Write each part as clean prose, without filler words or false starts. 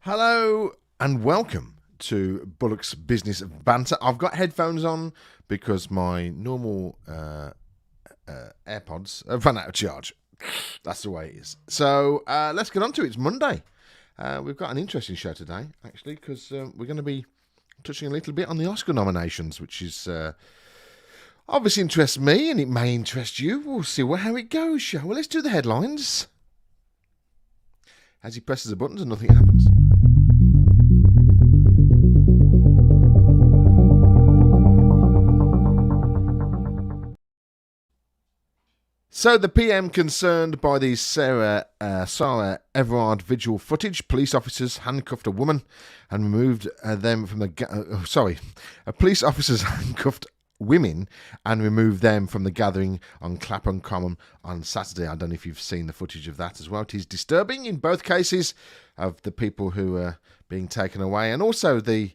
Hello and welcome to Bullock's Business Banter. I've got headphones on because my normal AirPods have run out of charge. That's the way it is. So let's get on to it. It's Monday. We've got an interesting show today, actually, because we're going to be touching a little bit on the Oscar nominations, which is obviously interests me and it may interest you. We'll see how it goes, shall we? Let's do the headlines. As he presses the buttons and nothing happens. So the PM concerned by the Sarah Everard vigil footage. Police officers handcuffed a woman and removed them from the... police officers handcuffed women and removed them from the gathering on Clapham Common on Saturday. I don't know if you've seen the footage of that as well. It is disturbing in both cases of the people who are being taken away and also the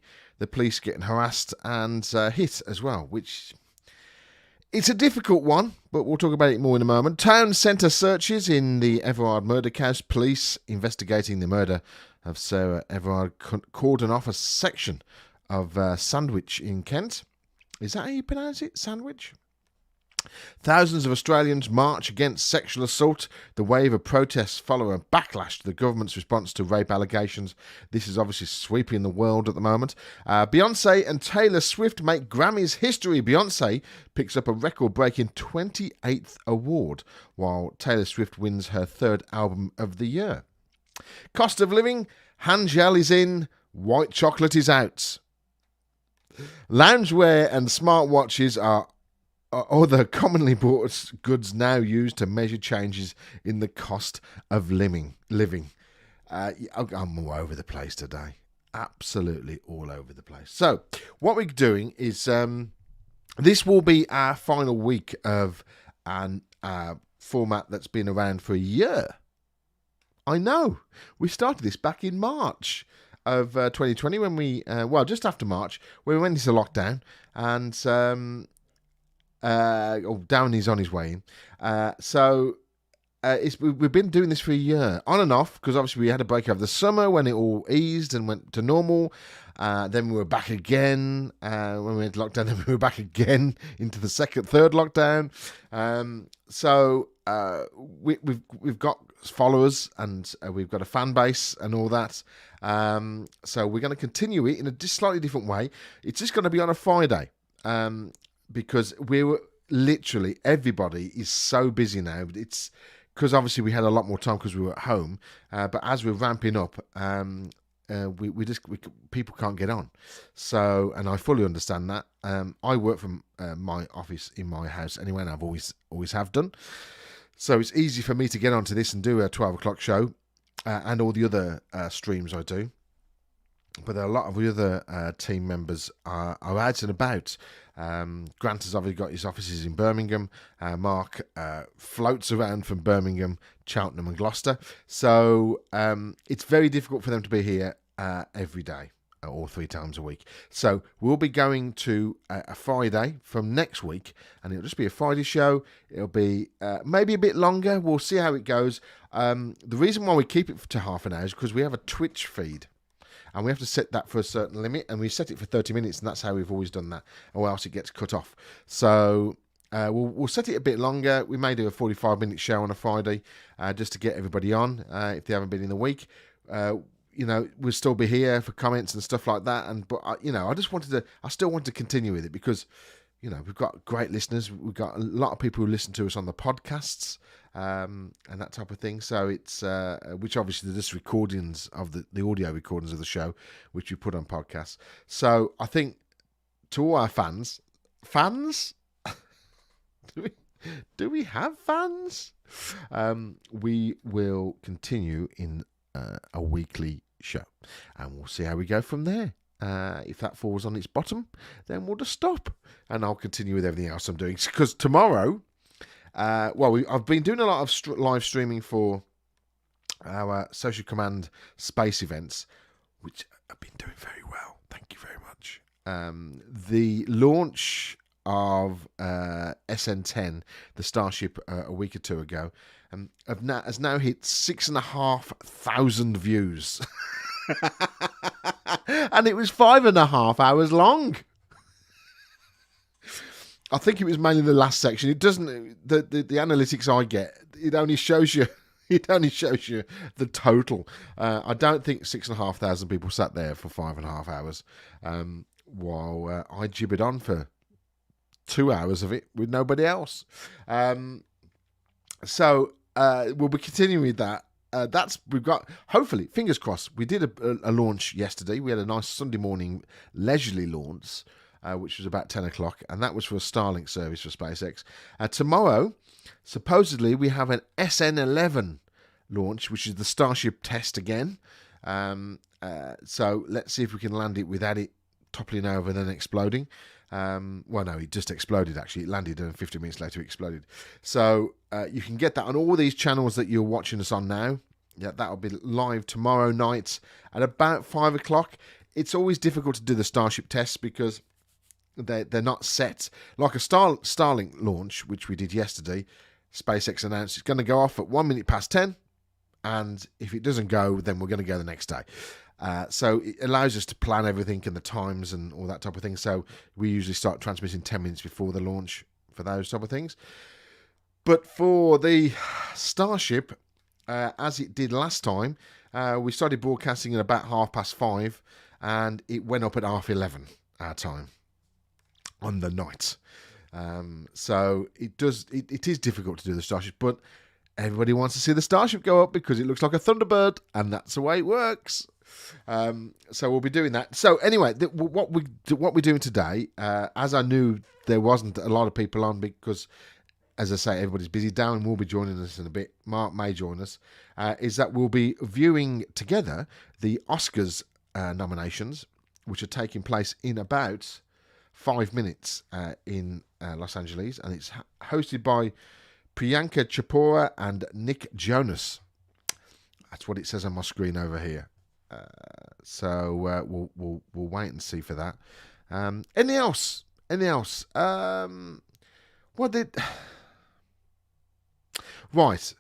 police getting harassed and hit as well, which... It's a difficult one, but we'll talk about it more in a moment. Town centre searches in the Everard murder case. Police investigating the murder of Sarah Everard cordon off a section of Sandwich in Kent. Is that how you pronounce it? Sandwich? Thousands of Australians march against sexual assault. The wave of protests follow a backlash to the government's response to rape allegations. This is obviously sweeping the world at the moment. Beyonce and Taylor Swift make Grammys history. Beyonce picks up a record-breaking 28th award, while Taylor Swift wins her third album of the year. Cost of living, hand gel is in, white chocolate is out. Loungewear and smartwatches are other commonly bought goods now used to measure changes in the cost of living. I'm all over the place today. Absolutely all over the place. So, what we're doing is this will be our final week of a format that's been around for a year. I know. We started this back in March of 2020 when we, just after March, when we went into lockdown and... Down is on his way in. We've been doing this for a year, on and off, because obviously we had a break over the summer when it all eased and went to normal. Then we were back again when we went to lockdown. Then we were back again into the third lockdown. We've got followers and we've got a fan base and all that. So we're going to continue it in a slightly different way. It's just going to be on a Friday. Because everybody is so busy now. It's because obviously we had a lot more time because we were at home. But as we're ramping up, people can't get on. So, and I fully understand that. I work from my office in my house anyway, and I've always have done. So it's easy for me to get onto this and do a 12 o'clock show and all the other streams I do. But a lot of the other team members are out and about. Grant has obviously got his offices in Birmingham. Mark floats around from Birmingham, Cheltenham and Gloucester. So it's very difficult for them to be here every day or 3 times a week. So we'll be going to a Friday from next week, and it'll just be a Friday show. It'll be maybe a bit longer. We'll see how it goes. The reason why we keep it to half an hour is because we have a Twitch feed. And we have to set that for a certain limit, and we set it for 30 minutes, and that's how we've always done that, or else it gets cut off. So we'll set it a bit longer. We may do a 45-minute show on a Friday just to get everybody on if they haven't been in the week. We'll still be here for comments and stuff like that. But I still want to continue with it because, we've got great listeners. We've got a lot of people who listen to us on the podcasts. And that type of thing. So it's which obviously they're just recordings of the audio recordings of the show, which we put on podcasts. So I think to all our fans, do we have fans? We will continue in a weekly show, and we'll see how we go from there. If that falls on its bottom, then we'll just stop, and I'll continue with everything else I'm doing. Because tomorrow. I've been doing a lot of live streaming for our Social Command space events, which have been doing very well. Thank you very much. The launch of SN10, the Starship, a week or two ago, has now hit 6,500 views. And it was 5.5 hours long. I think it was mainly the last section. It doesn't. The analytics I get, it only shows you. It only shows you the total. I don't think 6,500 people sat there for 5.5 hours, while I gibbered on for 2 hours of it with nobody else. So we'll be continuing with that. We've got, hopefully, fingers crossed. We did a launch yesterday. We had a nice Sunday morning leisurely launch, which was about 10 o'clock, and that was for a Starlink service for SpaceX. Tomorrow, supposedly, we have an SN11 launch, which is the Starship test again. So let's see if we can land it without it toppling over and then exploding. Well, no, it just exploded, actually. It landed and 50 minutes later it exploded. So you can get that on all these channels that you're watching us on now. Yeah, that'll be live tomorrow night at about 5 o'clock. It's always difficult to do the Starship tests because they're not set. Like a Starlink launch, which we did yesterday, SpaceX announced it's going to go off at 1 minute past 10. And if it doesn't go, then we're going to go the next day. So it allows us to plan everything and the times and all that type of thing. So we usually start transmitting 10 minutes before the launch for those type of things. But for the Starship, as it did last time, we started broadcasting at about 5:30, and it went up at 11:30 our time on the night. So it is difficult to do the Starship, but everybody wants to see the Starship go up because it looks like a Thunderbird, and that's the way it works. So we'll be doing that. So anyway, what we're doing today, as I knew there wasn't a lot of people on because, as I say, everybody's busy. Darren will be joining us in a bit. Mark may join us. Is that we'll be viewing together the Oscars nominations, which are taking place in about 5 minutes in Los Angeles, and it's hosted by Priyanka Chopra and Nick Jonas. That's what it says on my screen over here. So we'll wait and see for that. Anything else? What did? Right.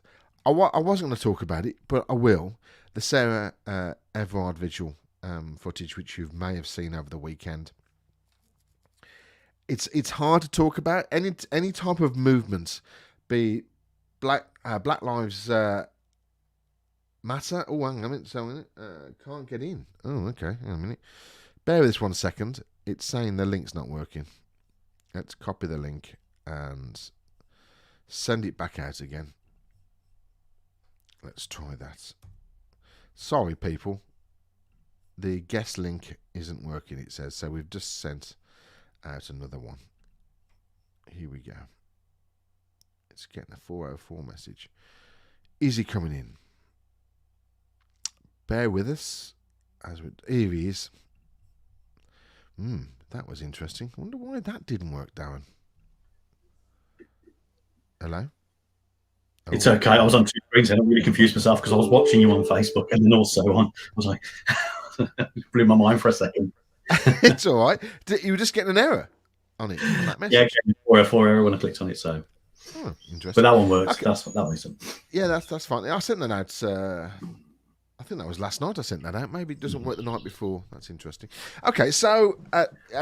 I wasn't going to talk about it, but I will. The Sarah Everard Vigil footage, which you may have seen over the weekend. It's hard to talk about any type of movement, be Black Lives Matter. Oh, hang on a minute. Can't get in. Oh, okay. Hang on a minute. Bear with this 1 second. It's saying the link's not working. Let's copy the link and send it back out again. Let's try that. Sorry, people. The guest link isn't working, it says. So we've just sent out another one. Here we go. It's getting a 404 message. Is he coming in? Bear with us. Here he is. That was interesting. I wonder why that didn't work, Darren. Hello? Oh. It's okay. I was on 2 screens and I really confused myself because I was watching you on Facebook and then also on. I was like, it blew my mind for a second. It's all right. You were just getting an error on it, on that message. Yeah, it came 404 error when I clicked on it. So, interesting. But that one works. Okay. That makes sense. Yeah, that's fine. I sent that out. I think that was last night I sent that out. Maybe it doesn't work the night before. That's interesting. Okay, so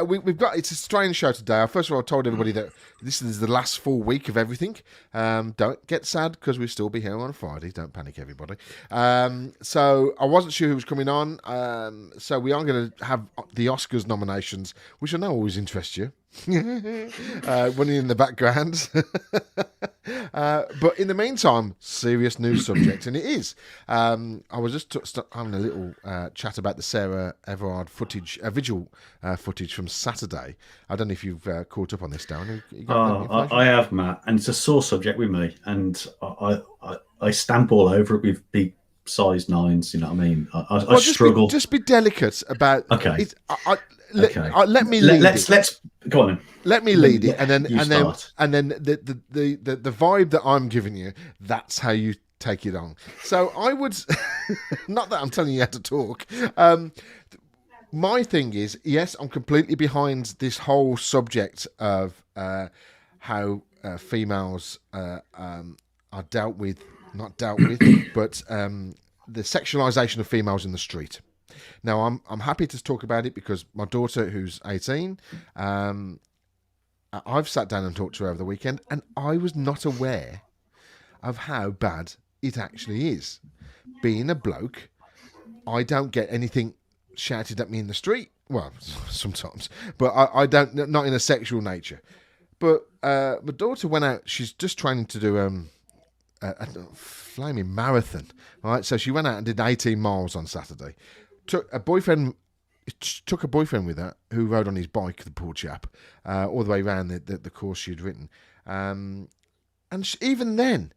we've got, it's a strange show today. First of all, I told everybody that this is the last full week of everything. Don't get sad because we'll still be here on Friday. Don't panic, everybody. So I wasn't sure who was coming on. So we are going to have the Oscars nominations, which I know always interest you. Running in the background. But in the meantime, serious news subject, and it is. I was just having a little chat about the Sarah Everard footage, vigil footage from Saturday. I don't know if you've caught up on this, Darren. I have, Matt, and it's a sore subject with me, and I stamp all over it with big size 9s. You know what I mean? I struggle. Just be delicate about. Okay. Let me lead. Let's go on. Let me lead it, and then the vibe that I'm giving you, that's how you take it on. So I would, not that I'm telling you how to talk. My thing is, yes, I'm completely behind this whole subject of how females are not dealt with, but the sexualization of females in the street. Now, I'm happy to talk about it because my daughter, who's 18, I've sat down and talked to her over the weekend, and I was not aware of how bad it actually is. Being a bloke, I don't get anything shouted at me in the street. Well, sometimes, but I don't, not in a sexual nature. But my daughter went out. She's just training to do a flaming marathon. All right, so she went out and did 18 miles on Saturday. Took a boyfriend with her who rode on his bike, the poor chap, all the way around the course she'd written. And even then,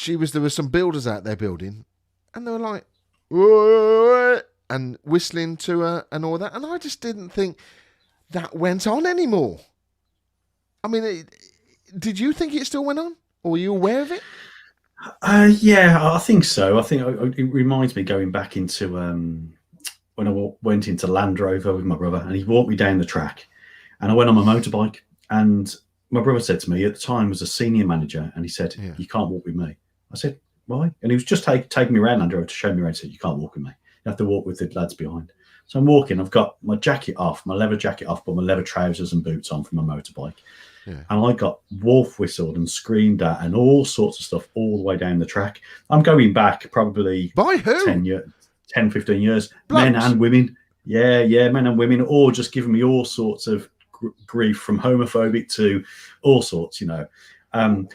there were some builders out there building, and they were like, "Whoa," and whistling to her and all that. And I just didn't think that went on anymore. I mean, did you think it still went on? Or were you aware of it? Yeah, I think so. I think it reminds me going back into when I went into Land Rover with my brother, and he walked me down the track, and I went on my motorbike, and my brother said to me at the time was a senior manager, and he said, yeah, "You can't walk with me." I said, "Why?" And he was just taking me around Land Rover to show me around. He said, "You can't walk with me. You have to walk with the lads behind." So I'm walking. I've got my jacket off, my leather jacket off, but my leather trousers and boots on from my motorbike. Yeah. And I got wolf whistled and screamed at and all sorts of stuff all the way down the track. I'm going back probably by who? 10, 15 years. Blokes. Men and women. Yeah, men and women, all just giving me all sorts of grief, from homophobic to all sorts, you know.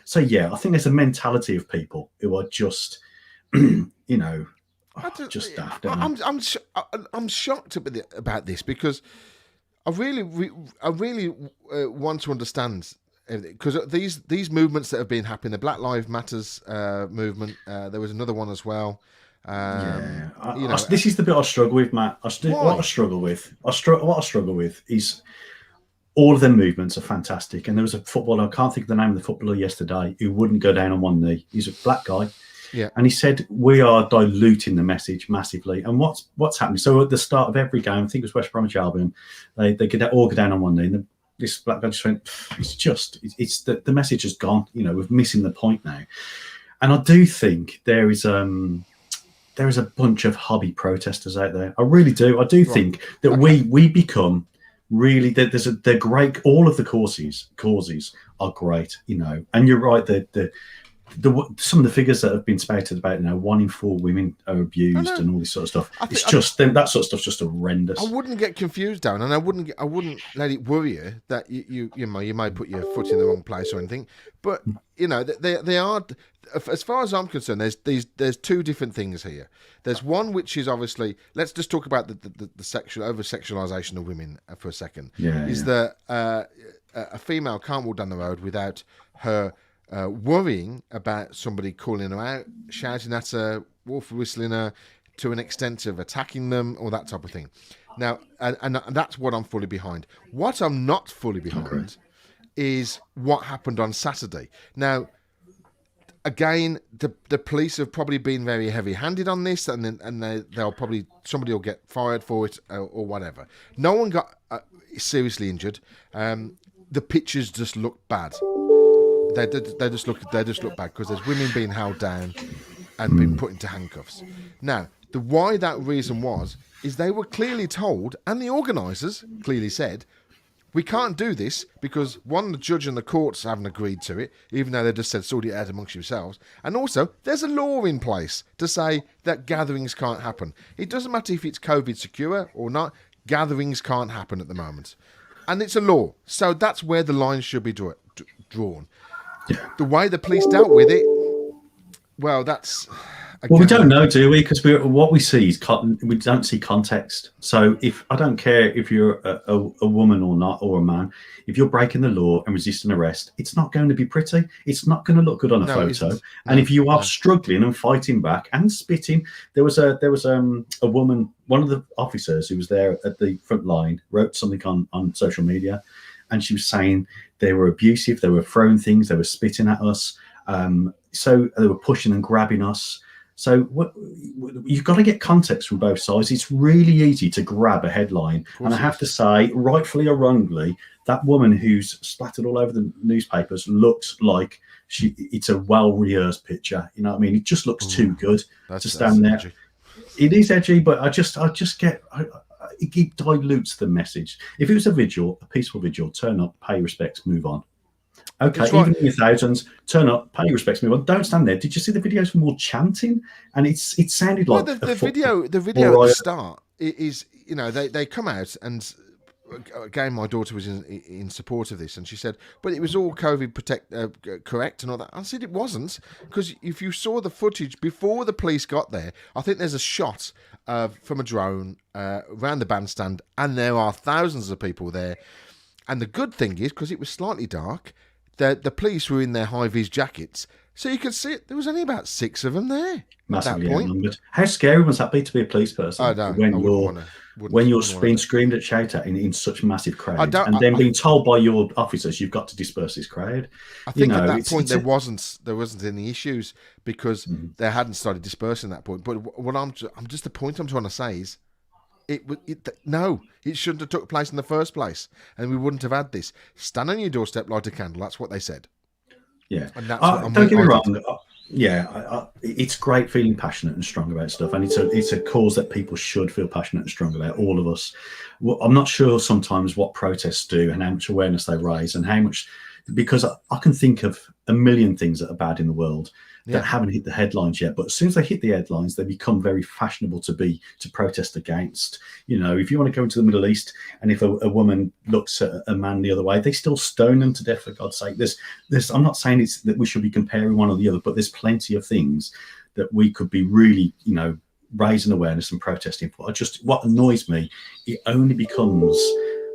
So, yeah, I think there's a mentality of people who are just, you know, just daft. I'm shocked about this because I really want to understand, because these movements that have been happening, the Black Lives Matters movement, there was another one as well. This is the bit I struggle with, Matt. What I struggle with is all of them movements are fantastic. And there was a footballer, I can't think of the name of the footballer yesterday, who wouldn't go down on one knee. He's a black guy. Yeah. And he said, we are diluting the message massively. And what's happening? So at the start of every game, I think it was West Bromwich Albion, they all go down on one knee. And this black guy just went, it's the message has gone. You know, we're missing the point now. And I do think there is a bunch of hobby protesters out there. I really do. I do think that we become really, they're great. All of the causes are great, you know. And you're right, some of the figures that have been spouted about, you know, 1 in 4 women are abused and all this sort of stuff. That sort of stuff's just horrendous. I wouldn't get confused, Darren, and I wouldn't let it worry you that you might put your foot in the wrong place or anything. But you know, they are, as far as I'm concerned, there's two different things here. There's one which is obviously, let's just talk about the sexual over sexualization of women for a second. That a female can't walk down the road without her worrying about somebody calling her out, shouting at her, wolf whistling her, to an extent of attacking them or that type of thing. Now, and that's what I'm fully behind. What I'm not fully behind is what happened on Saturday. Now, again, the police have probably been very heavy-handed on this, and they'll probably, somebody will get fired for it or whatever. No one got seriously injured. The pictures just look bad. They just look bad because there's women being held down and being put into handcuffs. Now, why that reason was is they were clearly told, and the organisers clearly said, we can't do this because, one, the judge and the courts haven't agreed to it, even though they just said sort it out amongst yourselves. And also, there's a law in place to say that gatherings can't happen. It doesn't matter if it's COVID secure or not, gatherings can't happen at the moment. And it's a law. So that's where the line should be drawn. The way the police dealt with it, well, that's... Well, we don't know, do we? Because what we see is we don't see context. So I don't care if you're a woman or not, or a man, if you're breaking the law and resisting arrest, it's not going to be pretty. It's not going to look good on a photo. And if you are struggling and fighting back and spitting, there was a woman, one of the officers who was there at the front line, wrote something on social media, and she was saying they were abusive, they were throwing things, they were spitting at us, so they were pushing and grabbing us. So you've got to get context from both sides. It's really easy to grab a headline. And I have to say, rightfully or wrongly, that woman who's splattered all over the newspapers looks like it's a well-rehearsed picture. You know what I mean? It just looks too good to stand there. It is edgy, but I just get it dilutes the message. If it was a vigil, a peaceful vigil, turn up, pay respects, move on. Okay, It's right. even in your thousands, turn up, pay your respects, move on. Don't stand there. Did you see the videos from all chanting? And it sounded Well, like the video at the start is, you know, they come out, and again, my daughter was in support of this, and she said, but it was all COVID correct and all that. I said it wasn't, because if you saw the footage before the police got there, I think there's a shot from a drone around the bandstand, and there are thousands of people there. And the good thing is, because it was slightly dark, the police were in their high-vis jackets, so you could see it. There was only about 6 of them there massively at that point. outnumbered. How scary must that be to be a police person? I don't. When you're being screamed at, shout at in such massive crowds, and then being told by your officers you've got to disperse this crowd. I think at that point there wasn't any issues, because they hadn't started dispersing at that point. But what the point I'm trying to say is, it shouldn't have took place in the first place, and we wouldn't have had this. Stand on your doorstep, light a candle. That's what they said. Yeah, and that's don't get me wrong. It's great feeling passionate and strong about stuff, and it's a cause that people should feel passionate and strong about. All of us. Well, I'm not sure sometimes what protests do and how much awareness they raise, and how much, because I can think of a million things that are bad in the world that haven't hit the headlines yet, but as soon as they hit the headlines, they become very fashionable to protest against. You know, if you want to go into the Middle East, and if a woman looks at a man the other way, they still stone them to death, for God's sake. I'm not saying it's that we should be comparing one or the other, but there's plenty of things that we could be really, you know, raising awareness and protesting for. What annoys me, it only becomes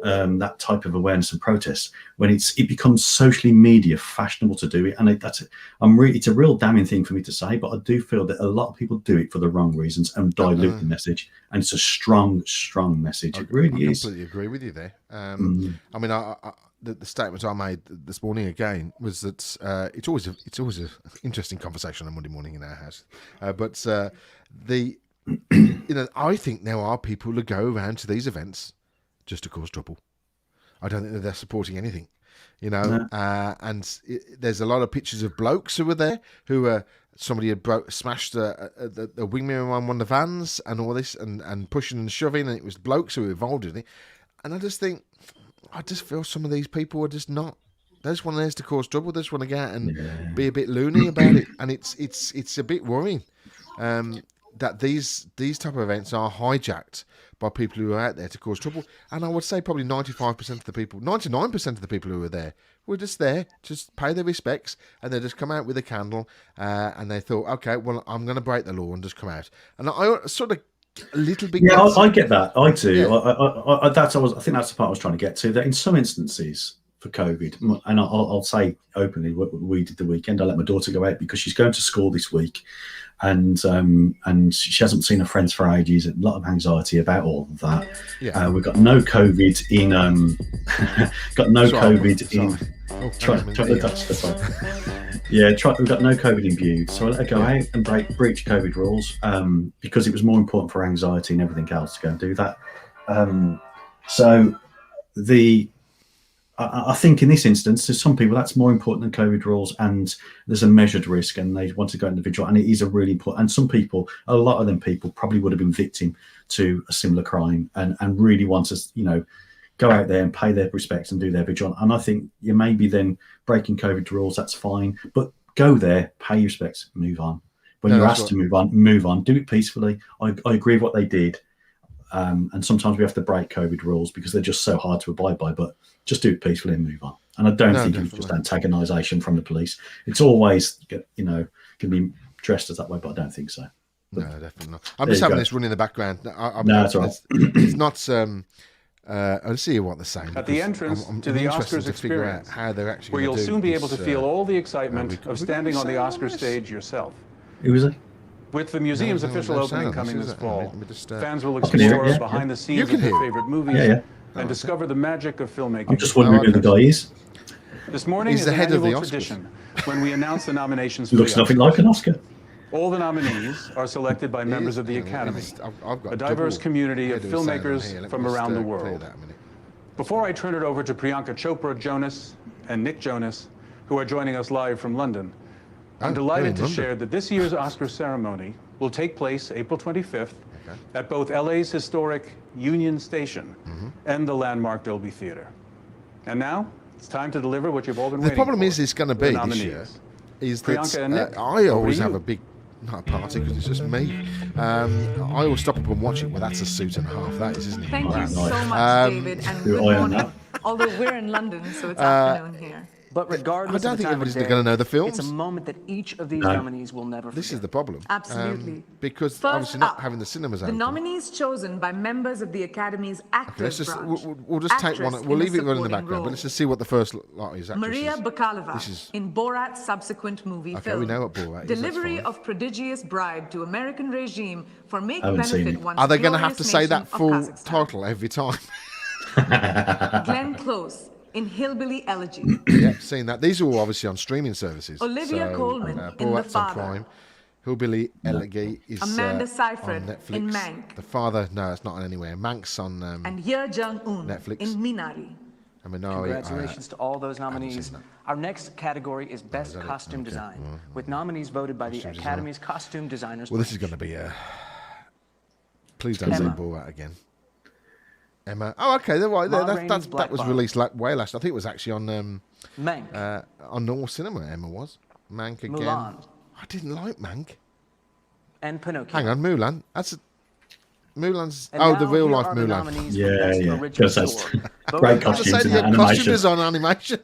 that type of awareness and protest when it becomes socially media fashionable to do it, and it's a real damning thing for me to say, but I do feel that a lot of people do it for the wrong reasons and dilute the message, and it's a strong message. It really is. I completely agree with you there. I mean, the statement I made this morning again was that it's always an interesting conversation on Monday morning in our house, but I think there are people who go around to these events just to cause trouble. I don't think that they're supporting anything, you know. And there's a lot of pictures of blokes who were there, somebody had smashed the wing mirror on one of the vans and all this, and pushing and shoving, and it was blokes who were involved in it. And I just feel some of these people are just not. They just want to cause trouble. They just want to get out and be a bit loony about it, and it's a bit worrying that these type of events are hijacked by people who are out there to cause trouble. And I would say probably 95% of the people, 99% of the people who were there were just there, just pay their respects, and they just come out with a candle, and they thought, okay, well, I'm going to break the law and just come out. And I sort of a little bit... Yeah, I get that. I do. Yeah. I think that's the part I was trying to get to, that in some instances for COVID, and I'll say openly what we did the weekend, I let my daughter go out because she's going to school this week, and she hasn't seen her friends for ages. A lot of anxiety about all of that. Yeah. We've got no COVID in. Got no COVID in. Try to touch the phone. Yeah, we've got no COVID in view, so I let her go out and breach COVID rules because it was more important for anxiety and everything else to go and do that. I think in this instance, there's some people that's more important than COVID rules, and there's a measured risk, and they want to go individual, and it is a really important. And some people, a lot of them people, probably would have been victim to a similar crime, and really want to, go out there and pay their respects and do their vigil. And I think you maybe then breaking COVID rules, that's fine, but go there, pay your respects, move on. When you're asked to move on, do it peacefully. I agree with what they did. And sometimes we have to break COVID rules because they're just so hard to abide by, but just do it peacefully and move on. And I don't think it's just antagonisation from the police. It's always, can be dressed as that way, but I don't think so. But no, definitely not. I'm just having this run in the background. That's right. It's not... I'll see what they're saying. At the entrance to the Oscars experience, how they're actually where you'll soon be able to feel all the excitement of standing on the Oscar stage yourself. Who is it? With the museum's official opening coming this fall, fans will explore behind the scenes of their favorite movies and discover the magic of filmmaking. I'm just wondering who the guy is. This morning is the head of the Oscars. Tradition when we announce the nominations. Looks nothing like an Oscar. All the nominees are selected by members of the Academy, a diverse community of filmmakers from around the world. Before I turn it over to Priyanka Chopra Jonas and Nick Jonas, who are joining us live from London, I'm delighted to share that this year's Oscar ceremony will take place April 25th at both LA's historic Union Station and the landmark Dolby Theater. And now, it's time to deliver what you've all been waiting for. The problem is it's going to be this year is that I always have a big, not a party because it's just me. I always stop up and watch it. Well, that's a suit and a half, that is, isn't it? Thank you so much, David, and good morning. Although we're in London, so it's afternoon here. But regardless I don't of the think time everybody's of day, going to know the films. it's a moment that each of these nominees will never forget. This is the problem. Absolutely. Because First obviously not up, having the cinemas the open. nominees chosen by members of the Academy's actors branch. We'll just take one. We'll leave it running in the background, role. but let's just see what the first lot is. Maria Bakalova This is- in Borat's subsequent movie film. we know what Borat is, that's Delivery fine. of prodigious bribe to American regime for make haven't seen benefit it. once Are they going to have to glorious say nation that of full Kazakhstan. title every time? Glenn Close in Hillbilly Elegy. Yeah, seen that. These are all obviously on streaming services. Olivia Colman in The Borat's on Father. Prime. Hillbilly Elegy is Amanda on Seyfried Netflix. in Mank. The Father, no, it's not on anywhere. Mank's on And Ye Jung-un Netflix. in Minari. Congratulations to all those nominees. seen that. Our next category is Best that it? Costume Okay. Design, with nominees voted by the Costume design. Academy's Costume Designers. Well, this is branch. going to be a... Please don't say Emma. Borat again. Emma. Oh, okay. They're right. Ma That Rainey's that was Black released way last. I think it was actually Mank, on normal cinema. Emma was. Mank again. Mulan. I didn't like Mank. and Pinocchio. Hang on, Mulan. Mulan's. And the now real here life are the Mulan. nominees for Yeah, Best yeah. Original Because that's Score. great Voted by- costumes I said, in yeah, animation. costume design animation.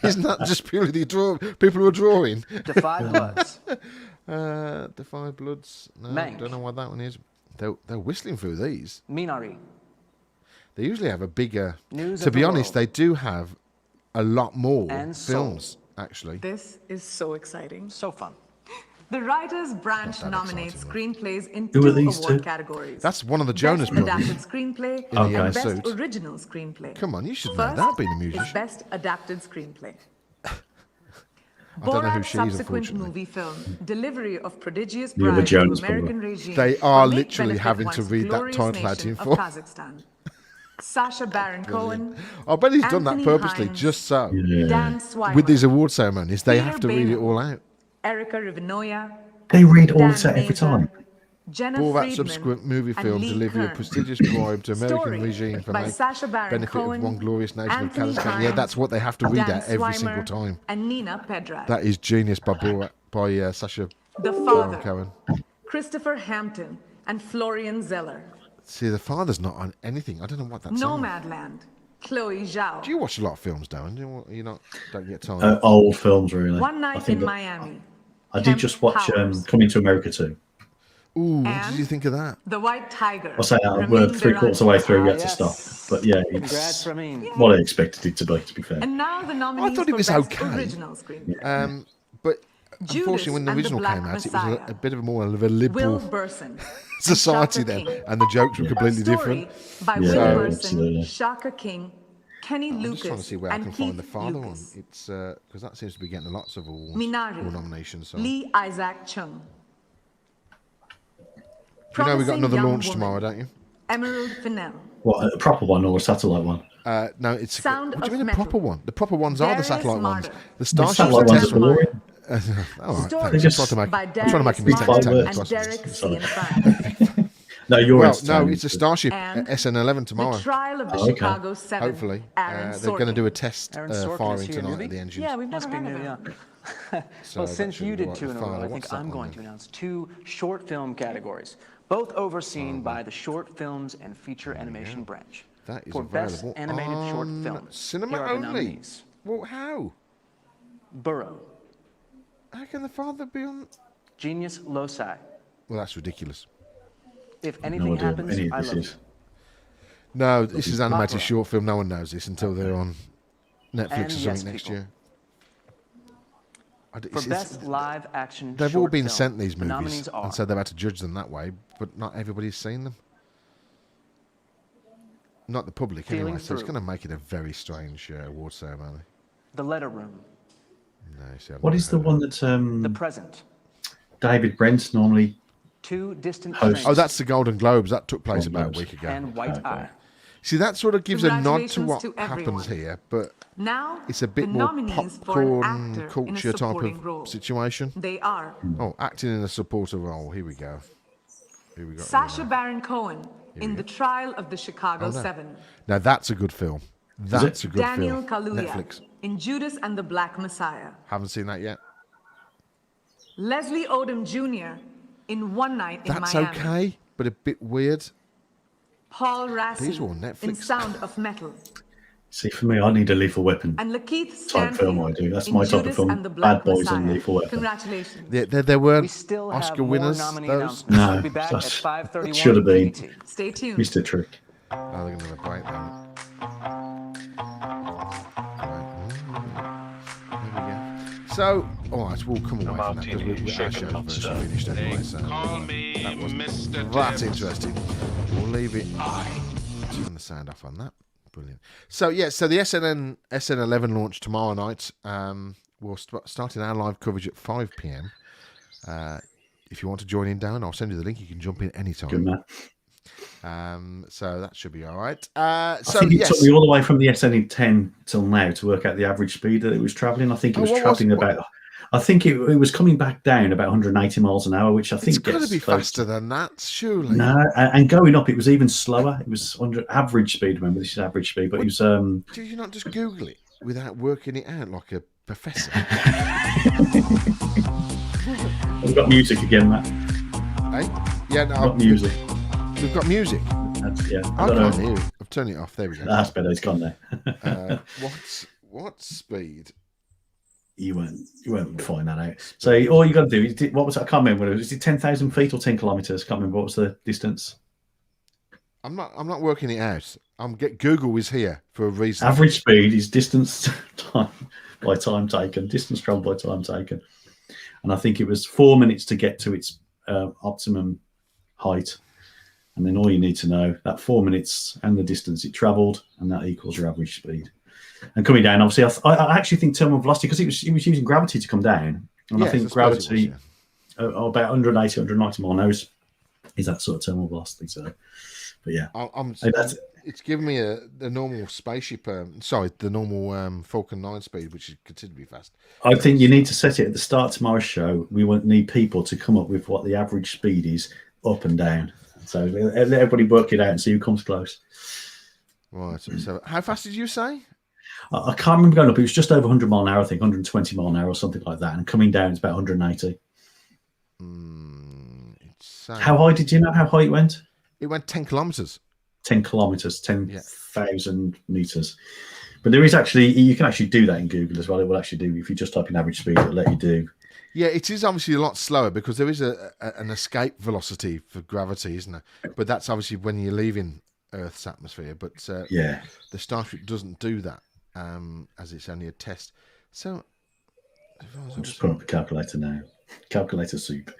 Isn't that just purely the people who are drawing? Defy Bloods, Defy Bloods. No, Mank. don't know what that one is. They're whistling through these. Minari, They usually have a bigger. News To of be the honest, World. they do have a lot more And Soul. films. Actually, This is so exciting. so fun. The Writers' Branch Not that nominates exciting, screenplays in Who two are these award two? categories. that's one of the Jonas Best Brothers. Adapted Screenplay Okay. and Best Suit. Original Screenplay. Come on, you should know First that. Being a is musician, Best Adapted Screenplay. I don't know who Borat's she is, subsequent unfortunately. movie film, Delivery of Prodigious The other Bribe to Jonas American brother. Regime. They for are make literally benefit having to once read that glorious title out nation in of full. Kazakhstan. Sacha Baron Cohen, I bet he's done that Anthony purposely, Hines, just so. Yeah. Dan Swimer, With these award ceremonies, they Peter have to read it Baynham, all out. Erica Rivenoya, They read all Dan this out every Mazer, time. Jenna Borat Friedman, subsequent movie and film Lee delivery of Kern. prestigious bribe to American Story regime for by make Sacha Baron benefit Cohen, of one glorious nation Anthony of Kazakhstan. Yeah, Hines, that's what they have to read Dan out every Swimer, single time. and Nina Pedrad. That is genius by Borat, by Sacha The Baron Father, Cohen. Christopher Hampton, and Florian Zeller. See, the father's not on anything. I don't know what that's on. Nomadland, Chloe Zhao. Do you watch a lot of films, Darren? You not don't get time. Old films, really. One I Night think in that- Miami. I did just watch Powers. Coming to America too. Ooh, what and did you think of that? The White Tiger. I'll say that Ramin we're 3/4 of the way through. We had to yes. stop. But yeah, Congrats, it's Ramin. what I expected it to be fair. And now the nominees thought it for was Best okay. Original Screenplay. But Judas unfortunately, when the and the original Black came out, it was Messiah. a bit of more of a Will liberal Burson. society and then, Shaka King. and the jokes were completely A Story different. by Yeah, Will Burson, absolutely. Shaka King, Kenny I'm Lucas, just trying to see where I and can Keith find the father Lucas. one. It's because that seems to be getting lots of awards, Minari, or nominations. So. Lee Isaac Chung. You know we got Promising another Young launch Woman, tomorrow, don't you? Emerald Fennell. What, a proper one or a satellite one? No, it's Sound what do you of mean a Metal. proper one? The proper ones are the Darius satellite ones. Marder. The The Starships satellite are ones test are ones. boring. All right, Stories thanks. I'm trying to by make him Darius be Marder Five and words. Derek Sorry. Cianfrance. No, you're Well, no, entertaining. it's a Starship And SN11 tomorrow. The Trial of the Oh, okay. Chicago 7. Hopefully, Aaron they're going to Sorkin. do a test Aaron Sorkin, firing is he a tonight newbie? at the engines. Yeah, we've Must never be heard new, of yeah. him. So Well, that since should you be did right two with in a row, Father. I think What's that I'm one going then? to announce two short film categories, both overseen by the Short Films and Feature Animation branch. That is For Best available Animated Short on Film, cinema here are the only. nominees. Well, how? Burrow, How can the father be on? Genius Loci. Well, that's ridiculous. If No anything idea what happens, any of I this love is. you. No, this is an animated Opera. short film. No one knows this until they're on Netflix And or something Yes next People. year. For Best Live Action They've Short all been Film, sent these the movies, nominees are and so they've had to judge them that way. But not everybody's seen them. Not the public, Feeling anyway. So it's Through. going to make it a very strange award ceremony. The Letter Room, No, see, I've What not is the heard of one it. that The Present, David Brent normally? Two Distant Host. Strangers, Oh, that's the Golden Globes. That took place Golden about a Globes. week ago. and White Okay. Eye. See, that sort of gives a nod to Congratulations what to happens everyone. here, but Now, It's a bit the more nominees for an popcorn actor in a culture type supporting role. of situation. They are Oh, acting in a supporter role. Here we go. Who we got? Sacha here Baron Cohen we in go. The Trial of the Chicago now? Seven. Now that's a good film. That's a good Daniel film. Kaluuya Netflix. in Judas and the Black Messiah. Haven't seen that yet. Leslie Odom Jr. in One Night in That's Miami. okay, but a bit weird. Paul These are all Rassi Netflix. in Sound of Metal. See, for me, I need a Lethal Weapon And Lakeith type film. I Stanfield do. That's in my type of Judas film. and the Black Bad Boys and Messiah. Lethal Weapon. Congratulations. There were We still have Oscar more winners. nominee Those. announcements. No, We'll be back at that 5:31 should have been. PDT. Stay tuned. Mr. Trick. Oh, they're going to have a break then. There we go. So, all right, we'll come away from that because our show version finished anyway. So that wasn't that interesting. We'll leave it. Turn the sound off on that. Brilliant. So yeah, so the SN11 launch tomorrow night. We'll starting our live coverage at 5 p.m. If you want to join in, Darren, I'll send you the link. You can jump in anytime. Good man. So that should be all right. I think it took me all the way from the SN10 till now to work out the average speed that it was travelling. I think it was travelling about. I think it was coming back down about 180 miles an hour, which I think it's got to be faster than that, surely. No, and going up, it was even slower. It was under average speed. Remember, this is average speed, but it was. Did you not just Google it without working it out like a professor? We've got music again, Matt. Hey? Yeah, no. We've got music. We've got music. Yeah, I can't hear it. I've turned it off. There we go. That's better. It's gone there. What speed? You won't find that out. So all you got to do is what was it? I can't remember what it was. Is it 10,000 feet or 10 kilometers? Can't remember what was the distance. I'm not working it out. Google is here for a reason. Average speed is distance time by time taken. Distance traveled by time taken, and I think it was 4 minutes to get to its optimum height. And then all you need to know that 4 minutes and the distance it travelled, and that equals your average speed. And coming down, obviously, I actually think terminal velocity, because it was using gravity to come down, and Yes, I think gravity about 180, 190 miles an hour is that sort of terminal velocity. So, but yeah, it's given me the normal spaceship. The normal Falcon 9 speed, which is considerably fast. I think you need to set it at the start of tomorrow's show. We need people to come up with what the average speed is up and down. So let everybody work it out and see who comes close. Right. So how fast did you say? I can't remember going up. It was just over 100 mile an hour, I think, 120 mile an hour or something like that. And coming down, it's about 180. How high did you know how high it went? It went 10 kilometers. 10 kilometers, 10,000 meters. But there is actually, you can actually do that in Google as well. It will actually do, if you just type in average speed, it'll let you do. Yeah, it is obviously a lot slower because there is an escape velocity for gravity, isn't there? But that's obviously when you're leaving Earth's atmosphere. But the Starship doesn't do that. As it's only a test. So I'm just putting up a calculator now. Calculator soup.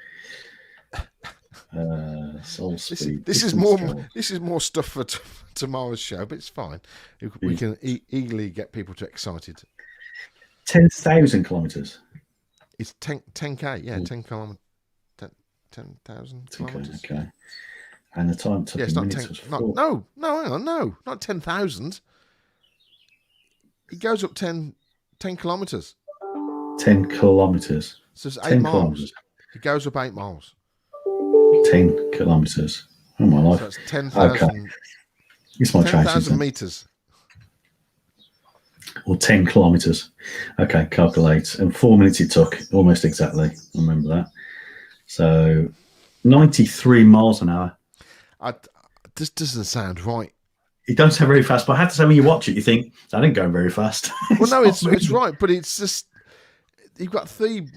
Soul speed. This is more stuff for tomorrow's show, but it's fine. We can eagerly get people to excited. 10,000 kilometers. It's 10k, yeah, 10 kilometers. 10,000 kilometers. Okay. And the time took it's not minutes 10. was No, hang on, no, not 10,000. It goes up 10 kilometres. 10 kilometres. So it's 8 miles. Kilometers. It goes up 8 miles. 10 kilometres. Oh, my life. So it's 10,000 okay. It's my 10,000 metres. Or 10 kilometres. Okay, calculate. And 4 minutes it took, almost exactly. I remember that. So 93 miles an hour. This doesn't sound right. It don't sound very fast, but I have to say, when you watch it, you think that ain't going very fast. Well, no, it's right, but it's just you've got 3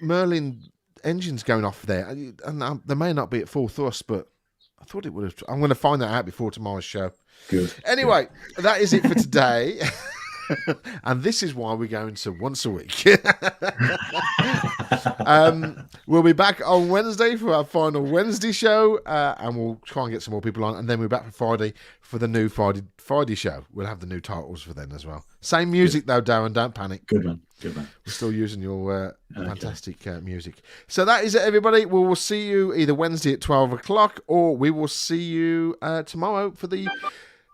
Merlin engines going off there, and they may not be at full thrust, but I thought it would have. I'm going to find that out before tomorrow's show. Good. Anyway, that is it for today. And this is why we're going to once a week. We'll be back on Wednesday for our final Wednesday show, and we'll try and get some more people on, and then we're back for Friday for the new Friday show. We'll have the new titles for then as well. Same music though, Darren, don't panic. Good man. We're still using your fantastic music. So that is it, everybody. We will see you either Wednesday at 12 o'clock, or we will see you tomorrow for the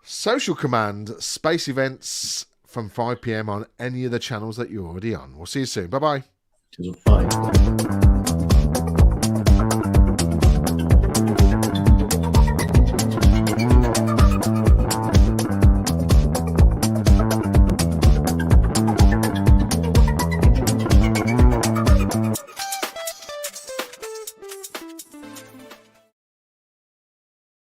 Social Command Space Events from 5 p.m. on any of the channels that you're already on. We'll see you soon. Bye-bye. Bye.